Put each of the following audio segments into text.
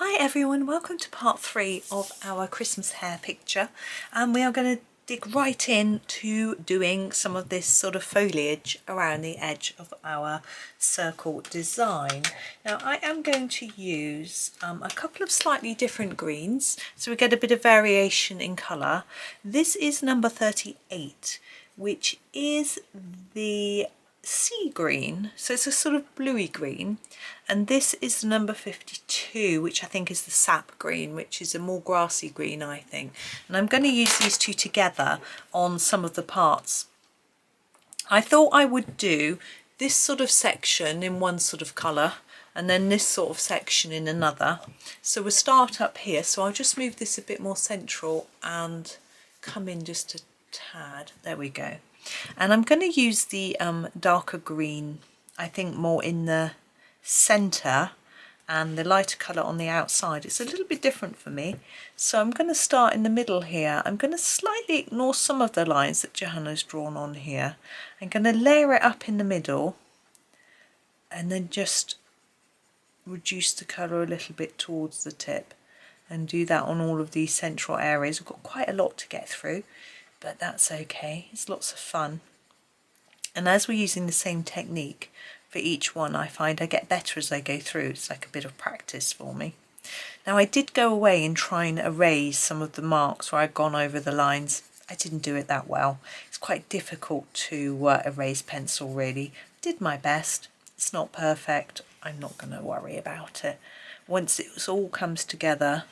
Hi everyone, welcome to part 3 of our Christmas hair picture, and we are going to dig right into doing some of this sort of foliage around the edge of our circle design. Now I am going to use a couple of slightly different greens so we get a bit of variation in colour. This is number 38, which is the sea green, so it's a sort of bluey green, and this is number 52, which I think is the sap green, which is a more grassy green, I think. And I'm going to use these two together on some of the parts. I thought I would do this sort of section in one sort of colour and then this sort of section in another. So we'll start up here, so I'll just move this a bit more central and come in just a tad. There we go. And I'm going to use the darker green, I think more in the centre, and the lighter colour on the outside. It's a little bit different for me, so I'm going to start in the middle here. I'm going to slightly ignore some of the lines that Johanna's drawn on here. I'm going to layer it up in the middle and then just reduce the colour a little bit towards the tip, and do that on all of these central areas. We've got quite a lot to get through, but that's okay, it's lots of fun. And as we're using the same technique for each one, I find I get better as I go through. It's like a bit of practice for me. Now I did go away and try and erase some of the marks where I'd gone over the lines. I didn't do it that well. It's quite difficult to erase pencil really. Did my best. It's not perfect. I'm not going to worry about it. Once it all comes together,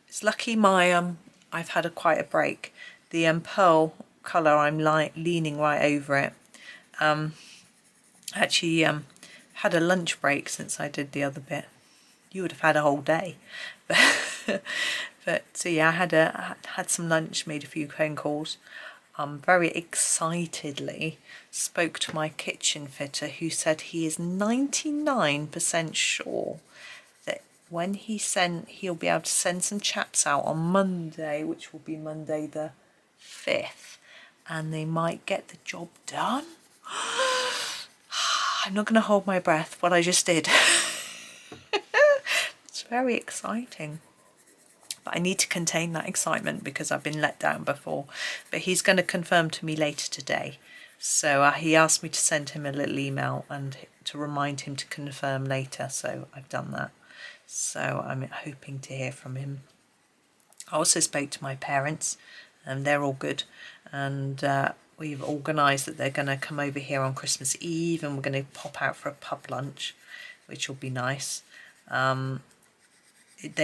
it's lucky my I've had quite a break. The pearl colour, I'm leaning right over it. Actually had a lunch break since I did the other bit. You would have had a whole day. But so yeah, I had some lunch, made a few phone calls. Very excitedly spoke to my kitchen fitter, who said he is 99% sure that when he'll be able to send some chaps out on Monday, which will be Monday the 5th, and they might get the job done. I'm not going to hold my breath, what I just did. It's very exciting. But I need to contain that excitement because I've been let down before. But he's going to confirm to me later today. So he asked me to send him a little email and to remind him to confirm later. So I've done that. So I'm hoping to hear from him. I also spoke to my parents, and they're all good. And we've organised that they're going to come over here on Christmas Eve, and we're going to pop out for a pub lunch, which will be nice. They're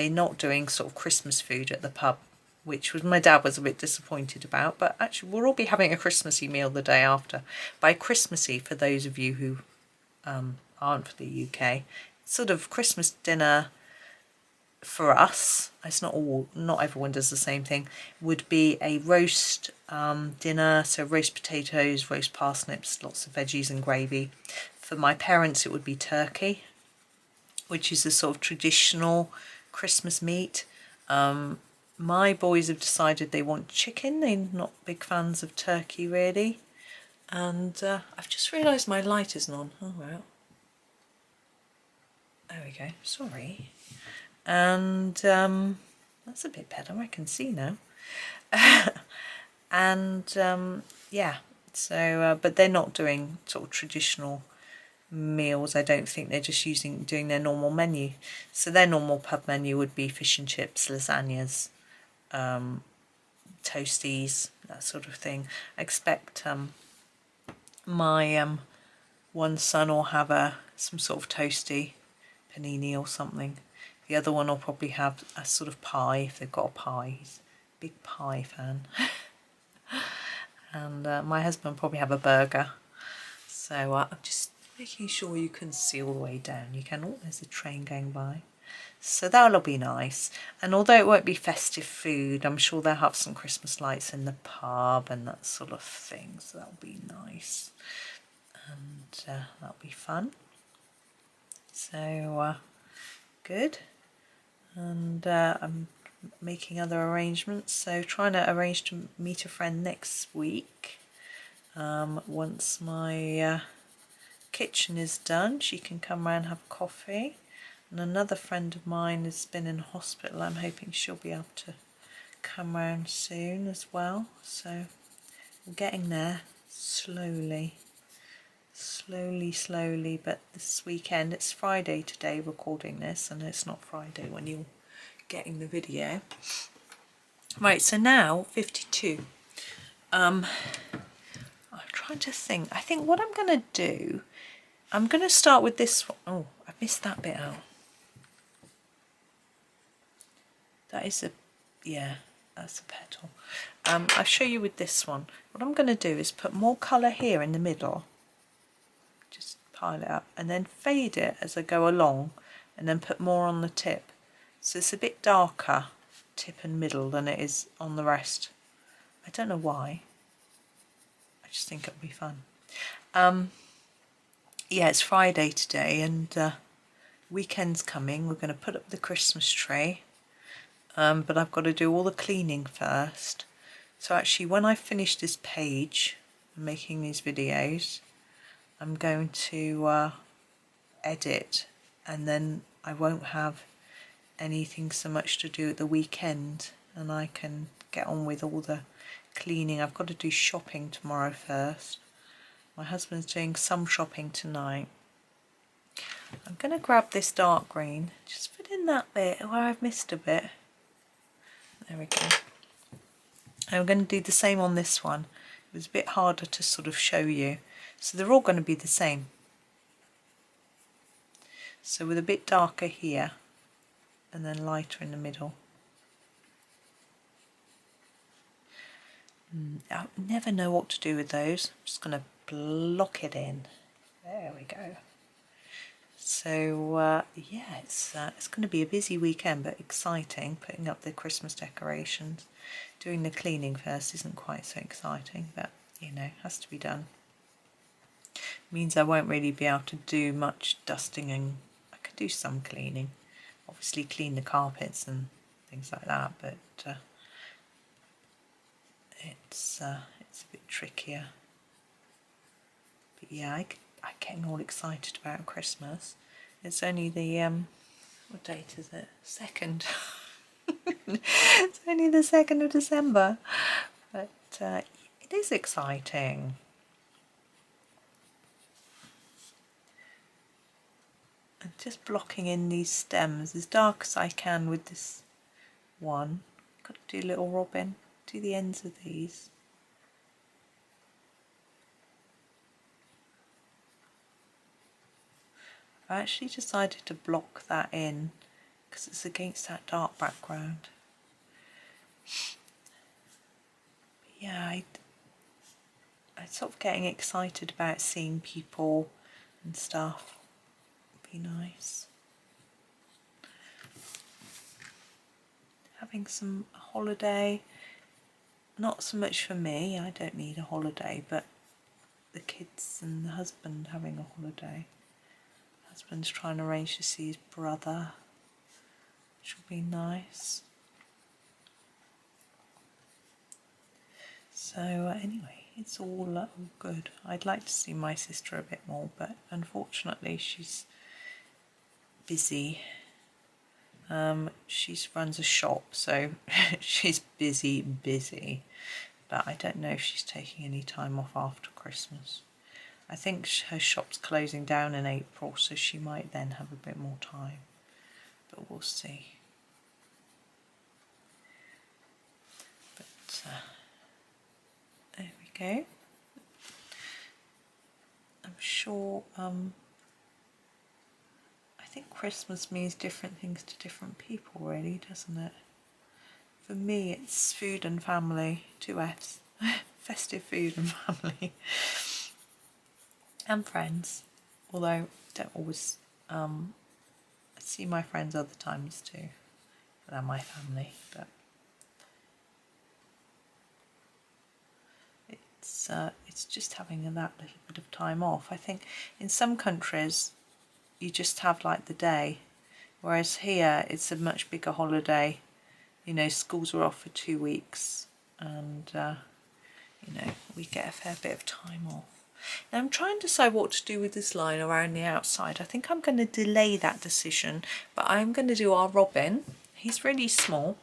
not doing sort of Christmas food at the pub, which my dad was a bit disappointed about, but actually we'll all be having a Christmassy meal the day after. By Christmassy, for those of you who aren't from the UK, sort of Christmas dinner for us, it's not everyone does the same thing, would be a roast dinner, so roast potatoes, roast parsnips, lots of veggies and gravy. For my parents it would be turkey, which is a sort of traditional Christmas meat. My boys have decided they want chicken. They're not big fans of turkey really. And I've just realised my light isn't on. Oh well. There we go, sorry. And that's a bit better, I can see now. And yeah, so but they're not doing sort of traditional meals, I don't think. They're just doing their normal menu. So their normal pub menu would be fish and chips, lasagnas, toasties, that sort of thing. I expect my one son will have some sort of toasty, panini or something. The other one will probably have a sort of pie, if they've got a pie. He's a big pie fan. And my husband will probably have a burger. So I'm just making sure you can see all the way down. You can. Oh, there's a train going by. So that'll be nice. And although it won't be festive food, I'm sure they'll have some Christmas lights in the pub and that sort of thing. So that'll be nice. And that'll be fun. So good. And I'm making other arrangements. So trying to arrange to meet a friend next week. Once my kitchen is done, she can come round and have coffee, And another friend of mine has been in hospital. I'm hoping she'll be able to come round soon as well. So we're getting there slowly, but this weekend, it's Friday today recording this, and it's not Friday when you're getting the video. Right, so now 52. I'm trying to think. I think what I'm going to do, I'm going to start with this one. Oh, I missed that bit out. That is a, yeah, that's a petal. I'll show you with this one. What I'm going to do is put more colour here in the middle. Just pile it up and then fade it as I go along, and then put more on the tip. So it's a bit darker tip and middle than it is on the rest. I don't know why. I just think it'll be fun. Yeah, it's Friday today, and weekend's coming. We're going to put up the Christmas tree, but I've got to do all the cleaning first. So actually, when I finish this page and making these videos, I'm going to edit, and then I won't have anything so much to do at the weekend, and I can get on with all the cleaning. I've got to do shopping tomorrow first. My husband's doing some shopping tonight. I'm going to grab this dark green, just put in that bit where I've missed a bit. There we go. I'm going to do the same on this one. It was a bit harder to sort of show you. So they're all going to be the same. So with a bit darker here, and then lighter in the middle. I never know what to do with those. I'm just going to block it in. There we go. So yeah, it's going to be a busy weekend, but exciting. Putting up the Christmas decorations. Doing the cleaning first isn't quite so exciting, but you know, has to be done. Means I won't really be able to do much dusting, and I could do some cleaning. Obviously clean the carpets and things like that, but it's a bit trickier. But yeah, I'm getting all excited about Christmas. It's only the what date is it? 2nd. It's only the 2nd of December, but it is exciting. I'm just blocking in these stems as dark as I can with this one. Got to do little robin, do the ends of these. I actually decided to block that in because it's against that dark background. But yeah, I'm sort of getting excited about seeing people and stuff. It'd be nice. Having some holiday, not so much for me, I don't need a holiday, but the kids and the husband having a holiday. Husband's trying to arrange to see his brother, which will be nice. So anyway, it's all good. I'd like to see my sister a bit more, but unfortunately she's busy. She runs a shop, so she's busy, but I don't know if she's taking any time off after Christmas. I think her shop's closing down in April, so she might then have a bit more time, but we'll see. But there we go. I'm sure I think Christmas means different things to different people, really, doesn't it? For me, it's food and family, 2 F's. Festive food and family. And friends, although I don't always I see my friends other times too, but they're my family. But it's just having that little bit of time off. I think in some countries you just have like the day, whereas here it's a much bigger holiday. You know, schools are off for 2 weeks, and you know, we get a fair bit of time off. Now I'm trying to decide what to do with this line around the outside. I think I'm going to delay that decision, but I'm going to do our robin. He's really small.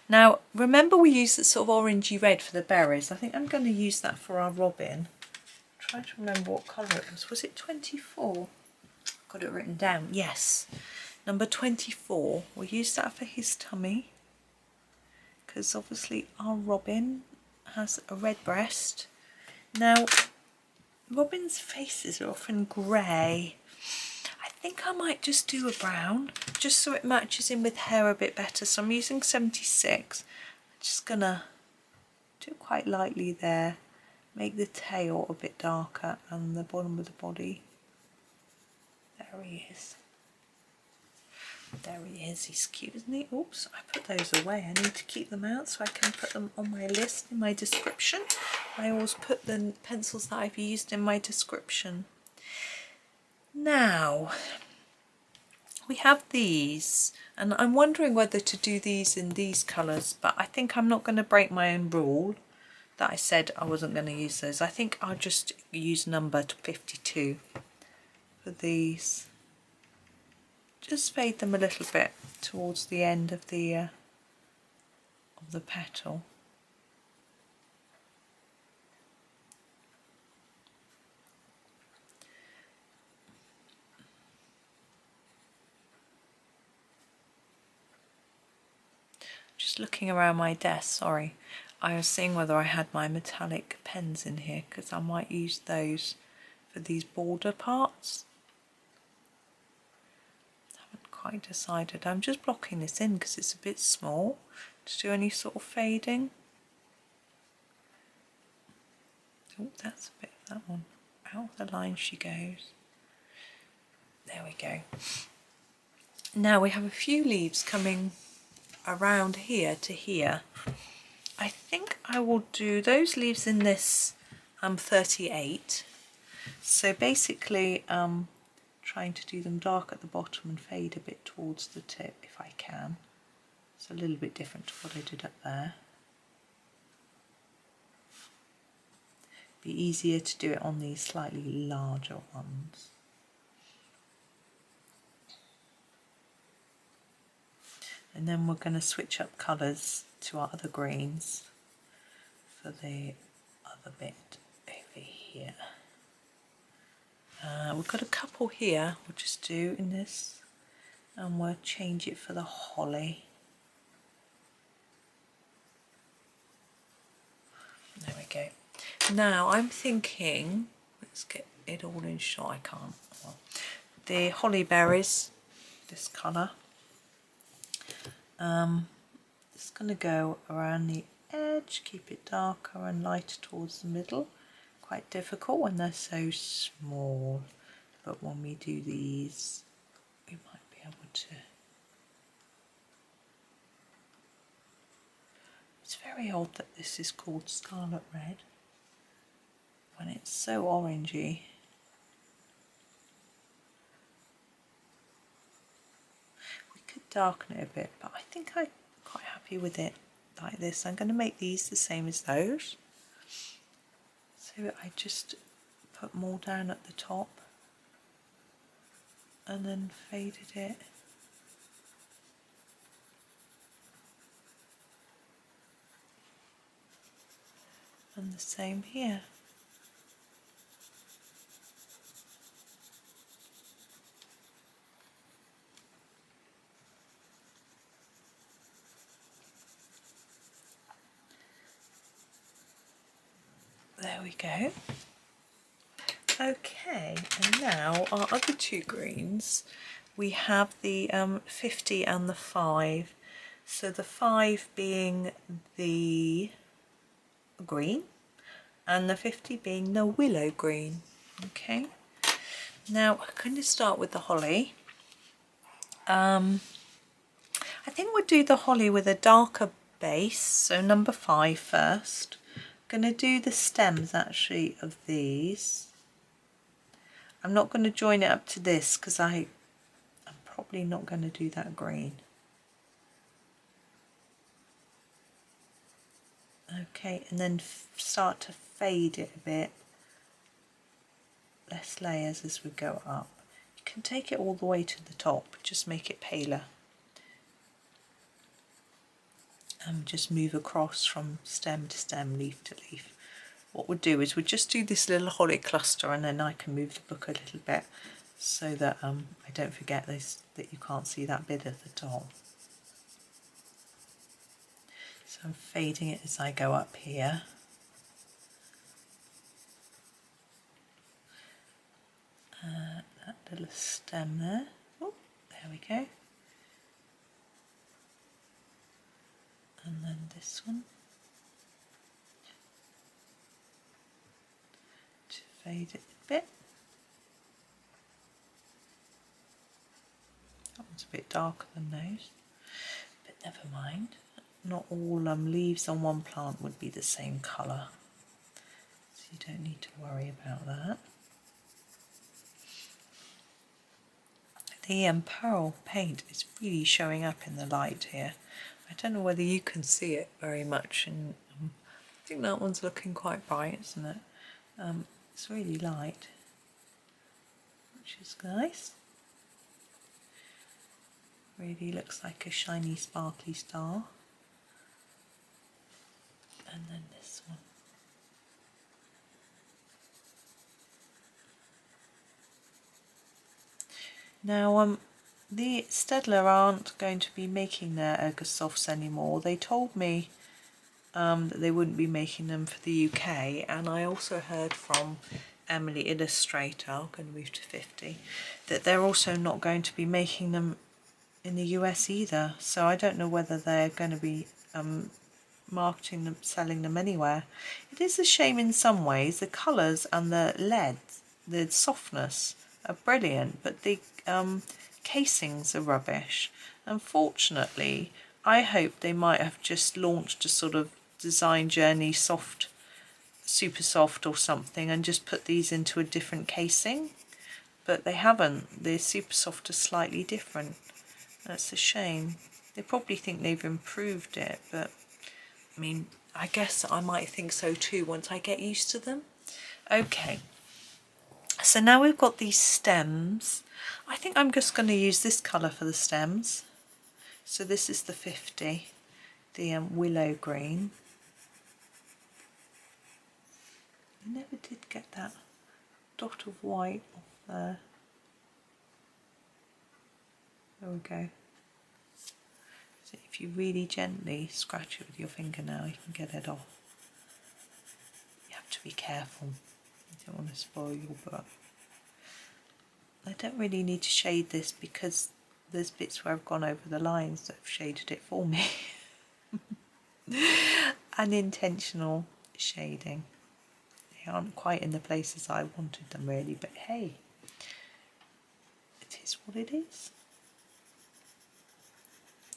Now remember we used the sort of orangey red for the berries. I think I'm going to use that for our robin. Try to remember what colour it was. Was it 24? Got it written down. Yes, number 24. We'll use that for his tummy, because obviously our robin has a red breast. Now robins' faces are often grey. I think I might just do a brown, just so it matches in with hair a bit better. So I'm using 76. I'm just gonna do it quite lightly there. Make the tail a bit darker and the bottom of the body. There he is. There he is. He's cute, isn't he? Oops, I put those away. I need to keep them out so I can put them on my list in my description. I always put the pencils that I've used in my description. Now, we have these, and I'm wondering whether to do these in these colours, but I think I'm not going to break my own rule that I said I wasn't going to use those. I think I'll just use number 52 for these. Just fade them a little bit towards the end of the petal. Just looking around my desk, sorry, I was seeing whether I had my metallic pens in here, because I might use those for these border parts. Haven't quite decided. I'm just blocking this in because it's a bit small to do any sort of fading. Oh, that's a bit of that one. Out of the line she goes. There we go. Now we have a few leaves coming around here to here. I think I will do those leaves in this 38. So basically trying to do them dark at the bottom and fade a bit towards the tip if I can. It's a little bit different to what I did up there. Be easier to do it on these slightly larger ones. And then we're going to switch up colours to our other greens for the other bit over here. We've got a couple here we'll just do in this, and we'll change it for the holly. There we go. Now I'm thinking, let's get it all in shot. I can't. Well, the holly berries, this colour. It's going to go around the edge, keep it darker and lighter towards the middle. Quite difficult when they're so small, but when we do these we might be able to. It's very odd that this is called scarlet red when it's so orangey. We could darken it a bit, but I think I'm quite happy with it like this. I'm going to make these the same as those. So I just put more down at the top and then faded it. And the same here. There we go. Okay, and now our other two greens, we have the 50 and the 5. So the 5 being the green and the 50 being the willow green. Okay, now I'm going to start with the holly. I think we'll do the holly with a darker base, so number 5 first. I'm going to do the stems actually of these. I'm not going to join it up to this because I'm probably not going to do that green. Okay, and then start to fade it a bit less layers as we go up. You can take it all the way to the top, just make it paler. And just move across from stem to stem, leaf to leaf. What we'll do is we'll just do this little holly cluster, and then I can move the book a little bit so that I don't forget this, that you can't see that bit at the top. So I'm fading it as I go up here. That little stem there. Oh, there we go. And then this one. To fade it a bit. That one's a bit darker than those, but never mind. Not all leaves on one plant would be the same colour, so you don't need to worry about that. The pearl paint is really showing up in the light here. I don't know whether you can see it very much, and I think that one's looking quite bright, isn't it? It's really light, which is nice. Really looks like a shiny sparkly star. And then this one. Now the Staedtler aren't going to be making their Ergosofts anymore. They told me that they wouldn't be making them for the UK, and I also heard from Emily Illustrator, I'm going to move to 50, that they're also not going to be making them in the US either. So I don't know whether they're going to be marketing them, selling them anywhere. It is a shame in some ways. The colours and the leads, the softness are brilliant, but the casings are rubbish. Unfortunately, I hope they might have just launched a sort of design journey soft, super soft or something, and just put these into a different casing, but they haven't. The super soft are slightly different. That's a shame. They probably think they've improved it, but I mean, I guess I might think so too once I get used to them. Okay, so now we've got these stems. I think I'm just going to use this colour for the stems. So this is the 50, the willow green. I never did get that dot of white off there. There we go. So if you really gently scratch it with your fingernail, you can get it off. You have to be careful. You don't want to spoil your book. I don't really need to shade this because there's bits where I've gone over the lines that have shaded it for me. Unintentional shading. They aren't quite in the places I wanted them really, but hey, it is what it is.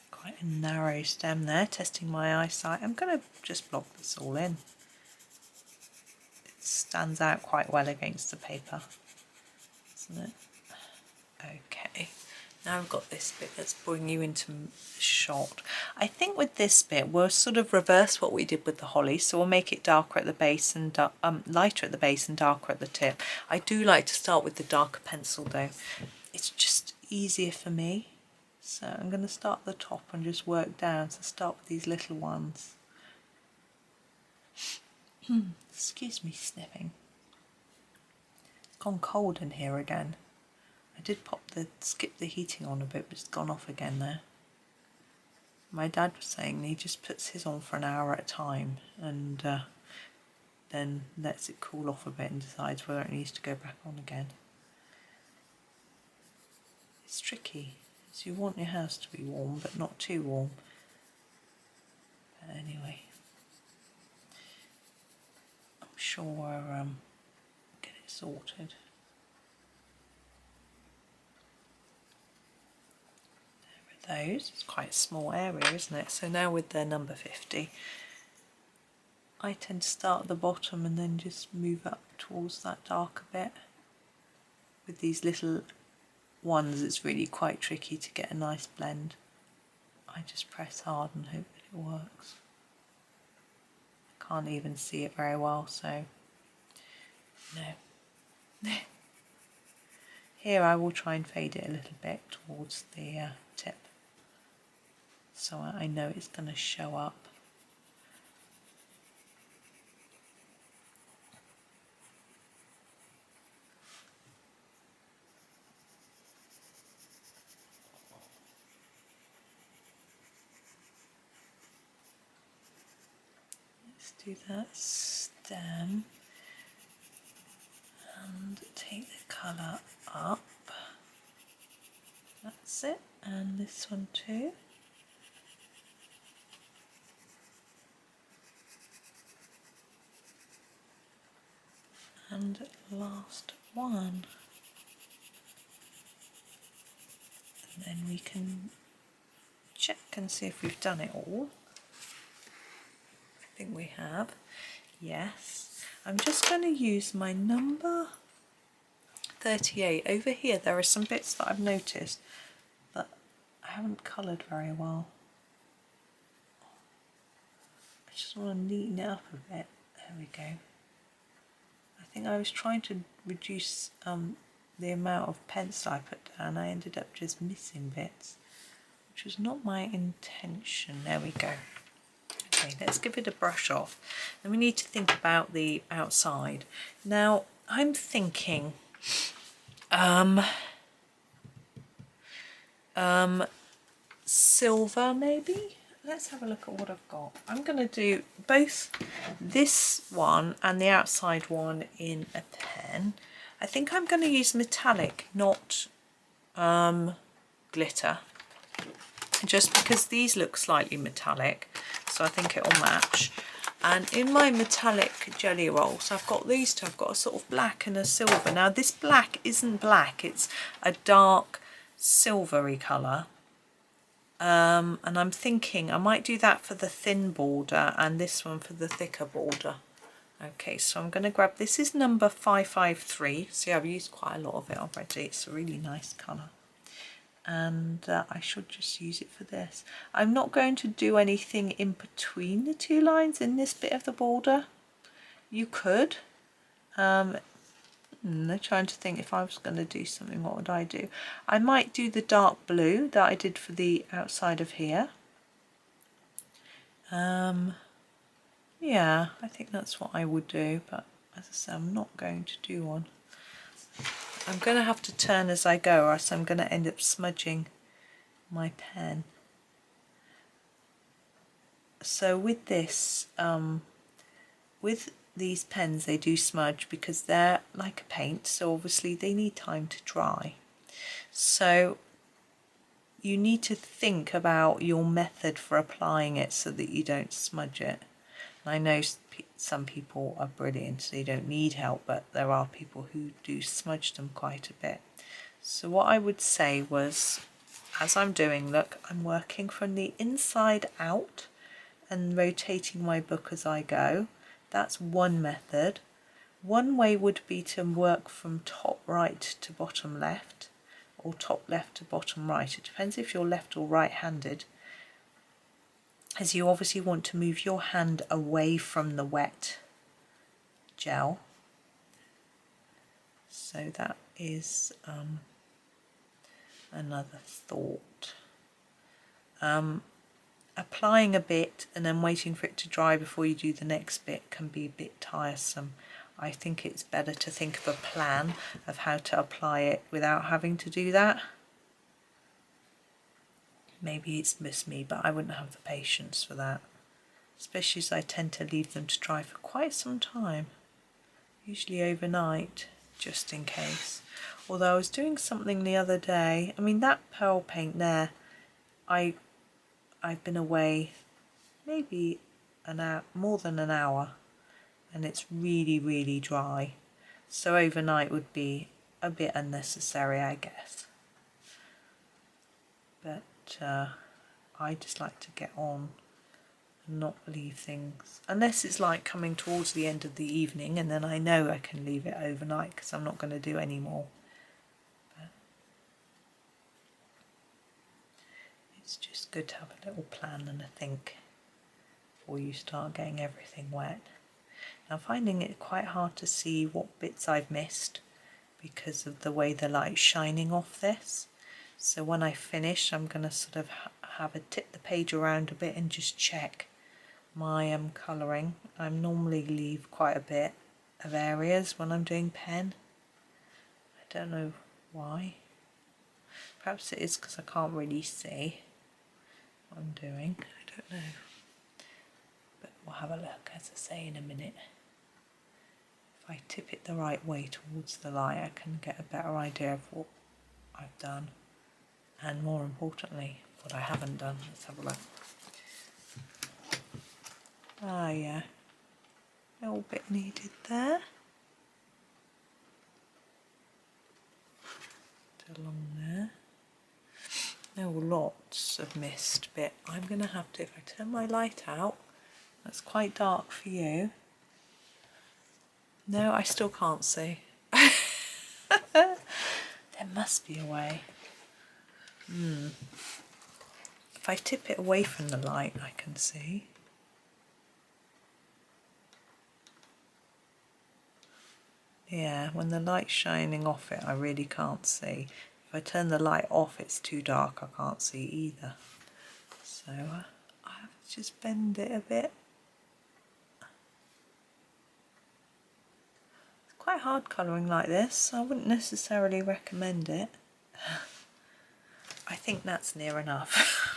Quite a narrow stem there, testing my eyesight. I'm going to just block this all in. It stands out quite well against the paper, doesn't it? Okay, now I've got this bit that's bringing you into shot. I think with this bit we'll sort of reverse what we did with the holly, so we'll make it darker at the base and lighter at the base and darker at the tip. I do like to start with the darker pencil though. It's just easier for me. So I'm going to start at the top and just work down. So start with these little ones. Excuse me, sniffing. It's gone cold in here again. I did skip the heating on a bit, but it's gone off again there. My dad was saying he just puts his on for an hour at a time and then lets it cool off a bit and decides whether it needs to go back on again. It's tricky. So you want your house to be warm, but not too warm. But anyway, I'm sure we'll get it sorted. There are those. It's quite a small area, isn't it? So now with their number 50, I tend to start at the bottom and then just move up towards that darker bit. With these little ones, it's really quite tricky to get a nice blend. I just press hard and hope that it works. I can't even see it very well, so no. Here I will try and fade it a little bit towards the tip, so I know it's going to show up. Let's do that stem and take the colour up. That's it, and this one too. And last one. And then we can check and see if we've done it all. I think we have. Yes. I'm just going to use my number 38. Over here there are some bits that I've noticed that I haven't coloured very well. I just want to neaten it up a bit. There we go. I think I was trying to reduce the amount of pencil I put down. I ended up just missing bits, which was not my intention. There we go. Okay, let's give it a brush off. Then we need to think about the outside. Now I'm thinking silver maybe. Let's have a look at what I've got. I'm going to do both this one and the outside one in a pen. I think I'm going to use metallic, not glitter, just because these look slightly metallic, so I think it'll match. And in my metallic Gellyroll, so I've got these two, I've got a sort of black and a silver. Now this black isn't black, it's a dark silvery colour. And I'm thinking I might do that for the thin border and this one for the thicker border. Okay, so I'm going to grab, this is number 553. See, I've used quite a lot of it already. It's a really nice colour. And I should just use it for this. I'm not going to do anything in between the two lines in this bit of the border. You could. I'm trying to think, if I was going to do something, what would I do? I might do the dark blue that I did for the outside of here. Yeah, I think that's what I would do, but as I say, I'm not going to do one. I'm going to have to turn as I go, or else I'm going to end up smudging my pen. So with this, with these pens, they do smudge because they're like a paint, so obviously they need time to dry. So you need to think about your method for applying it so that you don't smudge it. And I know some people are brilliant, so they don't need help, but there are people who do smudge them quite a bit. So what I would say was, as I'm doing, look, I'm working from the inside out and rotating my book as I go. That's one method. One way would be to work from top right to bottom left, or top left to bottom right. It depends if you're left or right-handed, as you obviously want to move your hand away from the wet gel. So that is another thought. Applying a bit and then waiting for it to dry before you do the next bit can be a bit tiresome. I think it's better to think of a plan of how to apply it without having to do that. Maybe it's just me, but I wouldn't have the patience for that, especially as I tend to leave them to dry for quite some time, usually overnight, just in case. Although I was doing something the other day, I mean that pearl paint there, I've been away maybe an hour, more than an hour, and it's really dry, so overnight would be a bit unnecessary, I guess. But I just like to get on and not leave things, unless it's like coming towards the end of the evening, and then I know I can leave it overnight because I'm not going to do any more. But it's just good to have a little plan and a think before you start getting everything wet. Now, I'm finding it quite hard to see what bits I've missed because of the way the light's shining off this. So when I finish, I'm going to sort of have a tip the page around a bit and just check my colouring. I normally leave quite a bit of areas when I'm doing pen. I don't know why. Perhaps it is because I can't really see what I'm doing. I don't know. But we'll have a look, as I say, in a minute. If I tip it the right way towards the light, I can get a better idea of what I've done. And more importantly, what I haven't done. Let's have a look. Ah, yeah. A little bit needed there. Along there. Oh, lots of mist bit. I'm going to have to, if I turn my light out, that's quite dark for you. No, I still can't see. There must be a way. If I tip it away from the light, I can see. Yeah, when the light's shining off it, I really can't see. If I turn the light off, it's too dark, I can't see either. So I have to just bend it a bit. It's quite hard colouring like this. I wouldn't necessarily recommend it. I think that's near enough.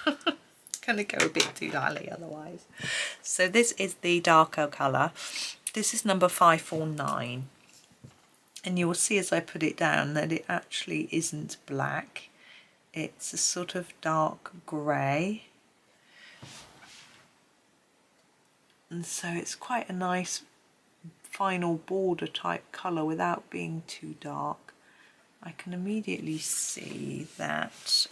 Gonna go a bit too lightly otherwise. So this is the darker colour. This is number 549. And you will see as I put it down that it actually isn't black. It's a sort of dark grey. And so it's quite a nice final border type colour without being too dark. I can immediately see that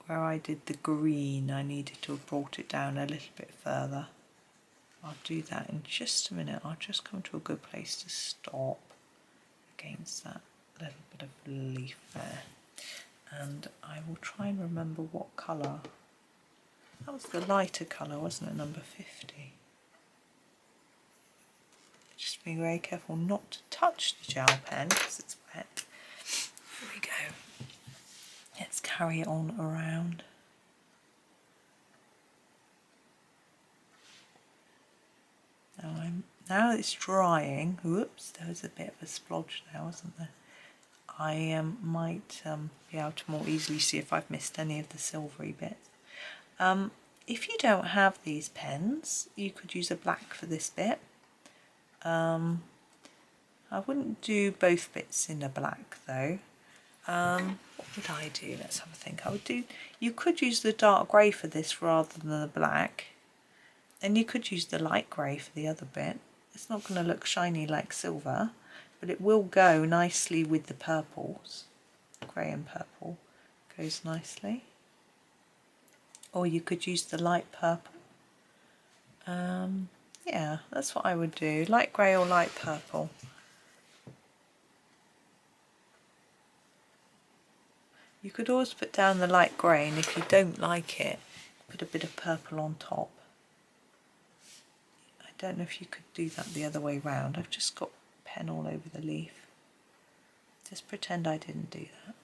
where I did the green, I needed to have brought it down a little bit further. I'll do that in just a minute. I'll just come to a good place to stop against that little bit of leaf there, and I will try and remember what colour. That was the lighter colour, wasn't it, number 50? Just being very careful not to touch the gel pen because it's wet. Here we go. Let's carry it on around. Now it's drying. Whoops, there was a bit of a splodge there, wasn't there? I might be able to more easily see if I've missed any of the silvery bits. If you don't have these pens, you could use a black for this bit. I wouldn't do both bits in a black though. What would I do? Let's have a think. You could use the dark grey for this rather than the black. And you could use the light grey for the other bit. It's not going to look shiny like silver, but it will go nicely with the purples. Grey and purple goes nicely. Or you could use the light purple. Yeah, that's what I would do. Light grey or light purple. You could always put down the light grey, and if you don't like it, put a bit of purple on top. I don't know if you could do that the other way round. I've just got pen all over the leaf. Just pretend I didn't do that.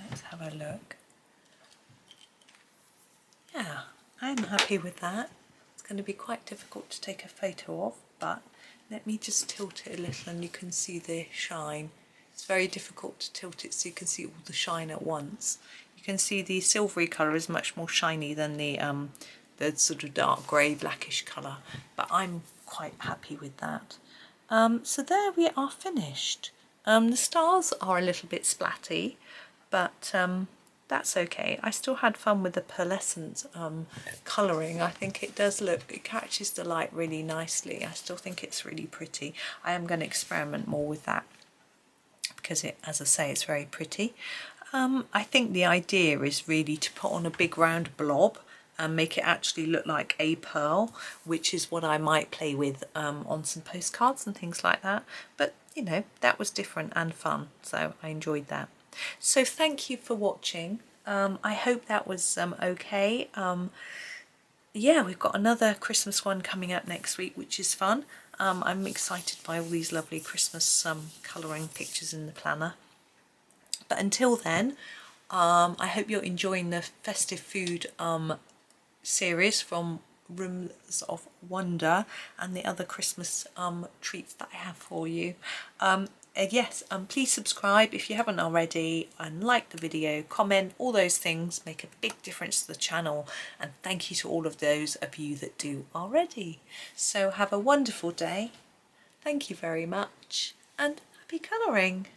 Let's have a look. Yeah, I'm happy with that. It's going to be quite difficult to take a photo of, but let me just tilt it a little and you can see the shine. It's very difficult to tilt it so you can see all the shine at once. You can see the silvery colour is much more shiny than the sort of dark grey blackish colour, but I'm quite happy with that. So there we are finished. The stars are a little bit splatty, but that's okay. I still had fun with the pearlescent colouring. I think it does look, it catches the light really nicely. I still think it's really pretty. I am going to experiment more with that because it, as I say, it's very pretty. I think the idea is really to put on a big round blob and make it actually look like a pearl, which is what I might play with on some postcards and things like that. But you know, that was different and fun, so I enjoyed that. So thank you for watching. I hope that was okay. Yeah, we've got another Christmas one coming up next week, which is fun. I'm excited by all these lovely Christmas colouring pictures in the planner. But until then, I hope you're enjoying the festive food series from Rooms of Wonder and the other Christmas treats that I have for you. Yes, please subscribe if you haven't already, and like the video, comment, all those things make a big difference to the channel, and thank you to all of those of you that do already. So have a wonderful day, thank you very much, and happy colouring.